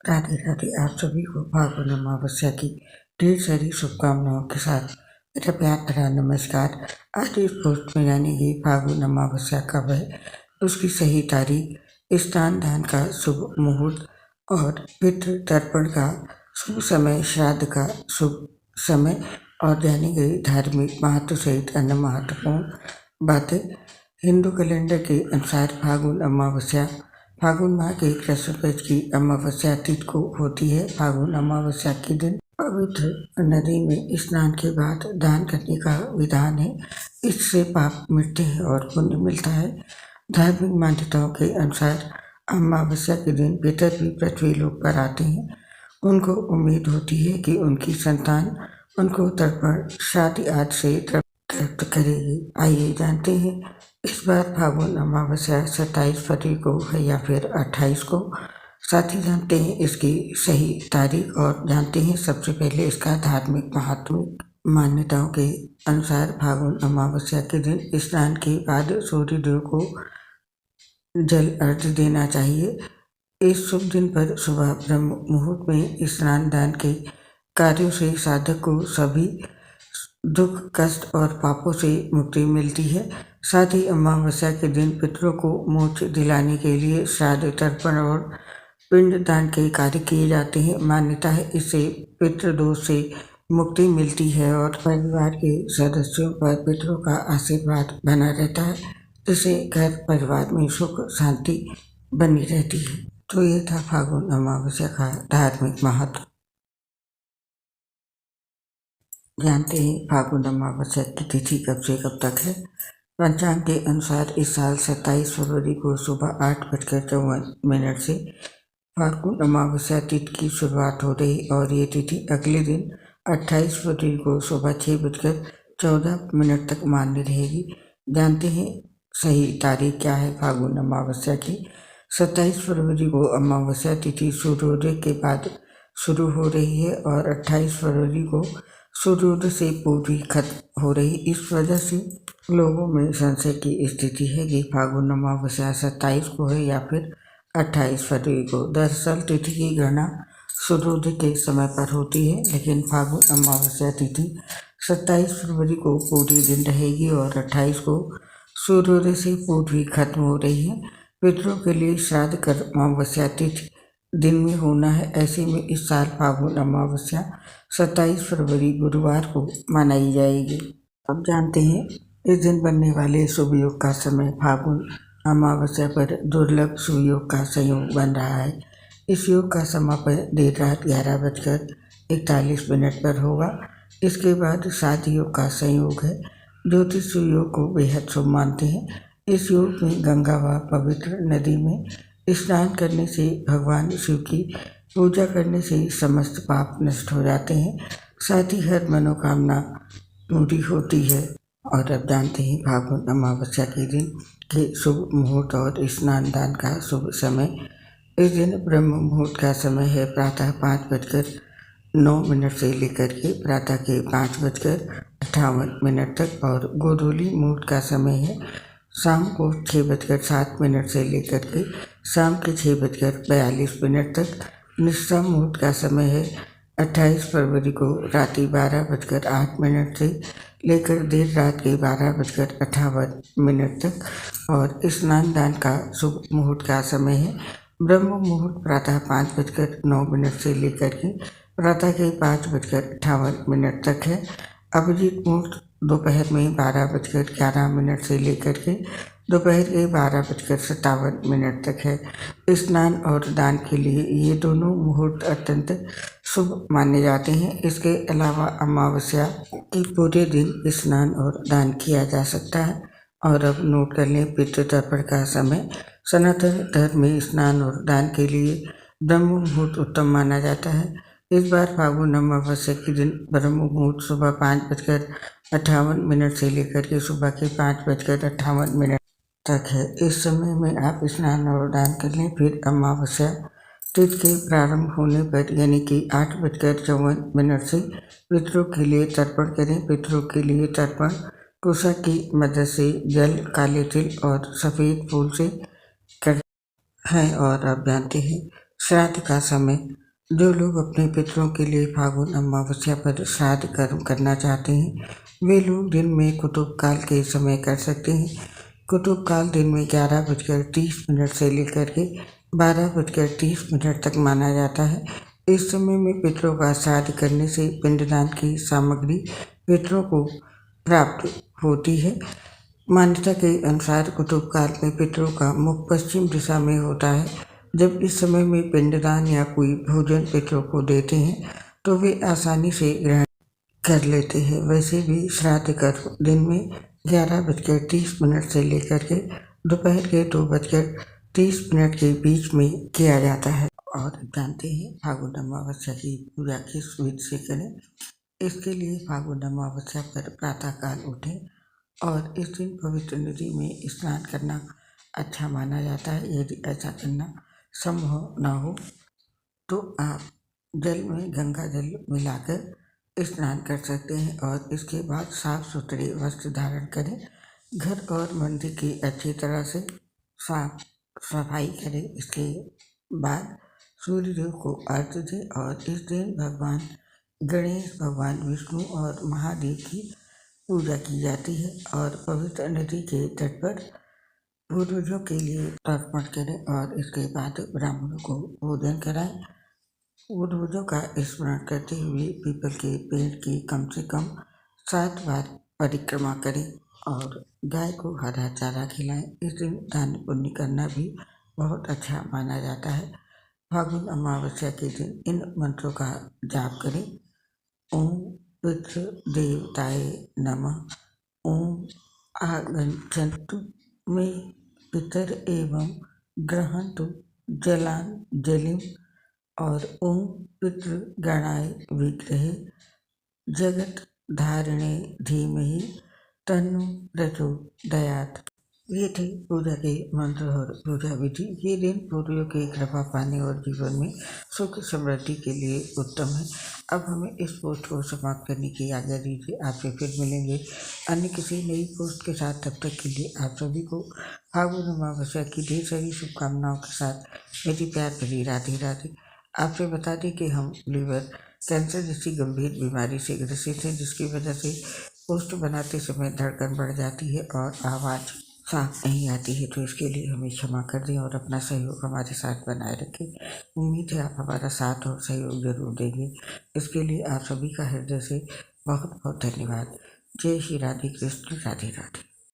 राधे राधे। आप सभी को फाल्गुन अमावस्या की ढेर सारी शुभकामनाओं के साथ मेरा प्यार भरा नमस्कार। आज इस पोस्ट में जानेंगे फाल्गुन अमावस्या कब है, उसकी सही तारीख, स्नान दान का शुभ मुहूर्त और पितृ तर्पण का शुभ समय, श्राद्ध का शुभ समय और जानी गई धार्मिक महत्व सहित अन्य महत्वपूर्ण बातें। हिंदू कैलेंडर के अनुसार फागुन माह के कृष्ण पक्ष की अमावस्या तिथि को होती है। फागुन अमावस्या के दिन पवित्र नदी में स्नान के बाद दान करने का विधान है। इससे पाप मिटते हैं और पुण्य मिलता है। धार्मिक मान्यताओं के अनुसार अमावस्या के दिन पितर भी पृथ्वी लोक पर आते हैं। उनको उम्मीद होती है कि उनकी संतान उनको तर्पण, श्राद्ध आदि से तृप्त करेगी। आइए जानते हैं इस बार फागुन अमावस्या 27 फरवरी को है या फिर 28 को। साथ ही जानते हैं इसकी सही तारीख और जानते हैं सबसे पहले इसका धार्मिक महत्व। मान्यताओं के अनुसार फागुन अमावस्या के दिन स्नान के बाद सूर्यदेव को जल अर्घ्य देना चाहिए। इस शुभ दिन पर सुबह ब्रह्म मुहूर्त में स्नान दान के कार्यों से साधक को सभी दुख, कष्ट और पापों से मुक्ति मिलती है। साथ ही अमावस्या के दिन पितरों को मोक्ष दिलाने के लिए श्राद्ध, तर्पण और पिंड दान के कार्य किए जाते हैं। मान्यता है इससे पितृदोष से मुक्ति मिलती है और परिवार के सदस्यों पर पितरों का आशीर्वाद बना रहता है, जिससे घर परिवार में सुख शांति बनी रहती है। तो ये था फागुन अमावस्या का धार्मिक महत्व। जानते हैं फागुन अमावस्या की तिथि कब से कब तक है। पंचांग के अनुसार इस साल 27 फरवरी को सुबह 8:54 से फागुन अमावस्या तिथि की शुरुआत हो रही और ये तिथि अगले दिन 28 फरवरी को सुबह 6:14 तक मान्य रहेगी। जानते हैं सही तारीख क्या है फागुन अमावस्या की। 27 फरवरी को अमावस्या तिथि सूर्योदय के बाद शुरू हो रही है और 28 फरवरी को सूर्योदय से पूर्व ही खत्म हो रही। इस वजह से लोगों में संशय की स्थिति है कि फागुन अमावस्या 27 को है या फिर 28 फरवरी को। दरअसल तिथि की गणना सूर्योदय के समय पर होती है, लेकिन फागुन अमावस्या तिथि 27 फरवरी को पूरी दिन रहेगी और 28 को सूर्योदय से पूर्व ही खत्म हो रही है। पितरों के लिए श्राद्ध कर अमावस्या तिथि दिन में होना है। ऐसे में इस साल फागुन अमावस्या 27 फरवरी गुरुवार को मनाई जाएगी। अब जानते हैं इस दिन बनने वाले शुभ योग का समय। फागुन अमावस्या पर दुर्लभ शुभ योग का संयोग बन रहा है। इस योग का समापन देर रात 11:41 पर होगा। इसके बाद साथ योग का संयोग है। ज्योतिष शुभ योग को बेहद शुभ मानते हैं। इस योग में गंगा व पवित्र नदी में स्नान करने से, भगवान शिव की पूजा करने से समस्त पाप नष्ट हो जाते हैं। साथ ही हर मनोकामना पूरी होती है। और अब जानते हैं फागुन अमावस्या के दिन के शुभ मुहूर्त और स्नान दान का शुभ समय। इस दिन ब्रह्म मुहूर्त का समय है प्रातः 5:09 से लेकर के प्रातः के 5:58 तक और गोधूली मुहूर्त का समय है शाम को 6:07 से लेकर के शाम के 6:42 तक। निष्ठा मुहूर्त का समय है 28 फरवरी को रात्रि 12:08 से लेकर देर रात के 12:58 तक और स्नान दान का शुभ मुहूर्त का समय है ब्रह्म मुहूर्त प्रातः 5:09 से लेकर के प्रातः के 5:58 तक है। अभिजीत मुहूर्त दोपहर में 12:11 से लेकर के दोपहर के 12:57 तक है। स्नान और दान के लिए ये दोनों मुहूर्त अत्यंत शुभ माने जाते हैं। इसके अलावा अमावस्या के पूरे दिन स्नान और दान किया जा सकता है। और अब नोट कर लें पितृ तर्पण का समय। सनातन धर्म में स्नान और दान के लिए ब्रह्म मुहूर्त उत्तम माना जाता है। इस बार फागुन अमावस्या के दिन ब्रह्म मुहूर्त सुबह 5:58 से लेकर के सुबह के 5:58 तक है। इस समय में आप स्नान और दान कर लें। फिर अमावस्या तिथि के प्रारंभ होने पर यानी कि 8:54 से पितरों के लिए तर्पण करें। पितरों के लिए तर्पण कुशा की मदद से जल, काले तिल और सफ़ेद फूल से कर हैं। और आप जानते हैं श्राद्ध का समय। जो लोग अपने पितरों के लिए फागुन अमावस्या पर श्राद्ध कर्म करना चाहते हैं, वे लोग दिन में कुतुब काल के समय कर सकते हैं। कुतुब काल दिन में 11:30 से लेकर के 12:30 तक माना जाता है। इस समय में पितरों का श्राद्ध करने से पिंडदान की सामग्री पितरों को प्राप्त होती है। मान्यता के अनुसार कुतुब काल में पितरों का मुख पश्चिम दिशा में होता है। जब इस समय में पिंडदान या कोई भोजन पितरों को देते हैं तो वे आसानी से ग्रहण कर लेते हैं। वैसे भी श्राद्ध कर्म दिन में 11:30 से लेकर के दोपहर के 2:30 के बीच में किया जाता है। और जानते हैं फागुन अमावस्या की पूजा किस विधि से करें। इसके लिए फागुन अमावस्या पर प्रातःकाल उठें और इस दिन पवित्र नदी में स्नान करना अच्छा माना जाता है। यदि ऐसा करना संभव न हो तो आप जल में गंगा जल मिलाकर स्नान कर सकते हैं और इसके बाद साफ सुथरे वस्त्र धारण करें। घर और मंदिर की अच्छी तरह से साफ सफाई करें। इसके बाद सूर्यदेव को अर्घ्य दें और इस दिन भगवान गणेश, भगवान विष्णु और महादेव की पूजा की जाती है। और पवित्र नदी के तट पर पूर्वजों के लिए तर्पण करें और इसके बाद ब्राह्मणों को भोजन कराएं। पूर्वजों का स्मरण करते हुए पीपल के पेड़ की कम से कम 7 बार परिक्रमा करें और गाय को हरा चारा खिलाएं। इस दिन दान पुण्य करना भी बहुत अच्छा माना जाता है। फागुन अमावस्या के दिन इन मंत्रों का जाप करें। ओम पितृ देवताय नमः। ओम आगच्छन्तु मे पितर एवं गृह्णन्तु जलांजलिं। और ओम पितृगणाय विद्महे जगत धारिणे धीमहि तन्नो प्रचोदयात्। ये थे पूजा के मंत्र और पूजा विधि। ये दिन पूर्वजों की कृपा पाने और जीवन में सुख समृद्धि के लिए उत्तम है। अब हमें इस पोस्ट को समाप्त करने की आज्ञा दीजिए। आपसे फिर मिलेंगे अन्य किसी नई पोस्ट के साथ। तब तक के लिए आप सभी को फागुन अमावस्या की ढेर सारी शुभकामनाओं के साथ मेरी प्यार भरी राधे राधे। आपसे बता दें कि हम लीवर कैंसर जैसी गंभीर बीमारी से ग्रसित हैं, जिसकी वजह से पोस्ट बनाते समय धड़कन बढ़ जाती है और आवाज़ साफ नहीं आती है। तो इसके लिए हमें क्षमा कर दें और अपना सहयोग हमारे साथ बनाए रखें। उम्मीद है आप हमारा साथ और सहयोग जरूर देंगे। इसके लिए आप सभी का हृदय से बहुत बहुत धन्यवाद। जय श्री राधे कृष्ण, राधे राधे।